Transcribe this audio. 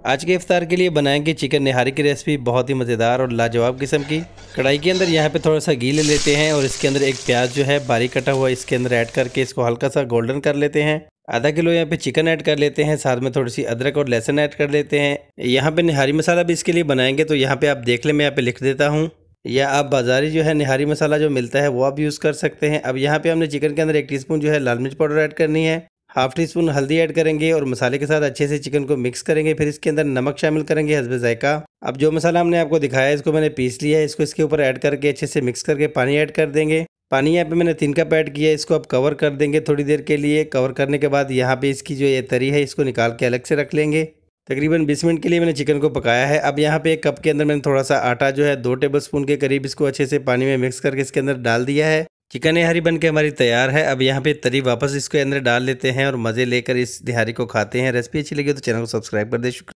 आज के इफ्तार के लिए बनाएंगे चिकन निहारी की रेसिपी, बहुत ही मज़ेदार और लाजवाब किस्म की। कढ़ाई के अंदर यहाँ पे थोड़ा सा घी ले लेते हैं और इसके अंदर एक प्याज जो है बारीक कटा हुआ इसके अंदर ऐड करके इसको हल्का सा गोल्डन कर लेते हैं। आधा किलो यहाँ पे चिकन ऐड कर लेते हैं, साथ में थोड़ी सी अदरक और लहसुन ऐड कर लेते हैं। यहाँ पे निहारी मसाला भी इसके लिए बनाएंगे, तो यहाँ पे आप देख लें, मैं यहाँ पे लिख देता हूँ, या आप बाजारी जो है निहारी मसाला जो मिलता है वो आप यूज़ कर सकते हैं। अब यहाँ पे हमने चिकन के अंदर 1 टीस्पून जो है लाल मिर्च पाउडर ऐड करनी है, हाफ टी स्पून हल्दी ऐड करेंगे और मसाले के साथ अच्छे से चिकन को मिक्स करेंगे। फिर इसके अंदर नमक शामिल करेंगे हस्बे जायका। अब जो मसाला हमने आपको दिखाया है इसको मैंने पीस लिया है, इसको इसके ऊपर ऐड करके अच्छे से मिक्स करके पानी ऐड कर देंगे। पानी यहाँ पे मैंने 3 कप ऐड किया है, इसको अब कवर कर देंगे थोड़ी देर के लिए। कवर करने के बाद यहाँ पे इसकी जो ये तरी है इसको निकाल के अलग से रख लेंगे। तकरीबन 20 मिनट के लिए मैंने चिकन को पकाया है। अब यहाँ पे एक कप के अंदर मैंने थोड़ा सा आटा जो है 2 टेबलस्पून के करीब इसको अच्छे से पानी में मिक्स करके इसके अंदर डाल दिया है। चिकन निहारी बन के हमारी तैयार है। अब यहाँ पे तरी वापस इसके अंदर डाल लेते हैं और मज़े लेकर इस निहारी को खाते हैं। रेसिपी अच्छी लगी तो चैनल को सब्सक्राइब कर दे। शुक्रिया।